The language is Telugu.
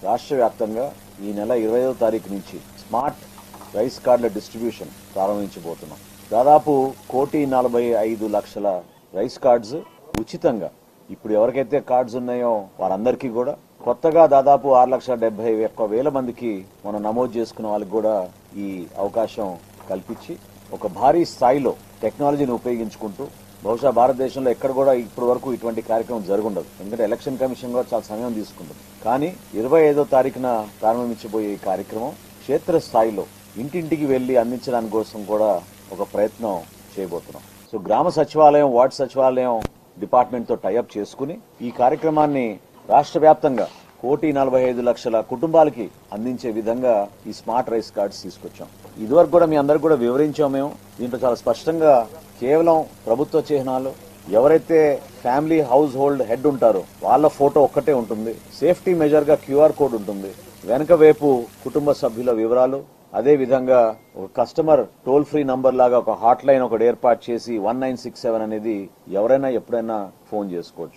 రాష్ట్ర వ్యాప్తంగా ఈ నెల 25వ తారీఖు నుంచి స్మార్ట్ రైస్ కార్డుల డిస్ట్రిబ్యూషన్ ప్రారంభించబోతున్నాం. దాదాపు 1,45,00,000 రైస్ కార్డ్స్ ఉచితంగా ఇప్పుడు ఎవరికైతే కార్డ్స్ ఉన్నాయో వారందరికీ కూడా, కొత్తగా దాదాపు 6,71,000 మందికి మనం నమోదు చేసుకున్న వాళ్ళకి కూడా ఈ అవకాశం కల్పించి ఒక భారీ స్థాయిలో టెక్నాలజీని ఉపయోగించుకుంటూ, బహుశా భారతదేశంలో ఎక్కడ కూడా ఇప్పటి వరకు ఇటువంటి కార్యక్రమం జరుగుండదు. ఎందుకంటే ఎలక్షన్ కమిషన్ కూడా చాలా సమయం తీసుకుంటుంది. కానీ 25వ తారీఖున ప్రారంభించబోయే ఈ కార్యక్రమం క్షేత్రస్థాయిలో ఇంటింటికి వెళ్లి అందించడానికి కోసం కూడా ఒక ప్రయత్నం చేయబోతున్నాం. సో గ్రామ సచివాలయం, వార్డు సచివాలయం డిపార్ట్మెంట్ తో టైఅప్ చేసుకుని ఈ కార్యక్రమాన్ని రాష్ట్ర వ్యాప్తంగా 1,45,00,000 కుటుంబాలకి అందించే విధంగా ఈ స్మార్ట్ రైస్ కార్డ్స్ తీసుకొచ్చాం. ఇదివరకు కూడా మీ అందరికి కూడా వివరించాం. మేము దీంట్లో చాలా స్పష్టంగా కేవలం ప్రభుత్వ చిహ్నాలు, ఎవరైతే ఫ్యామిలీ హౌస్ హోల్డ్ హెడ్ ఉంటారో వాళ్ళ ఫోటో ఒక్కటే ఉంటుంది. సేఫ్టీ మెజర్ గా QR కోడ్ ఉంటుంది. వెనక వైపు కుటుంబ సభ్యుల వివరాలు, అదే విధంగా ఒక కస్టమర్ టోల్ ఫ్రీ నంబర్ లాగా ఒక హాట్ లైన్ ఒకటి ఏర్పాటు చేసి 1967 అనేది ఎవరైనా ఎప్పుడైనా ఫోన్ చేసుకోవచ్చు.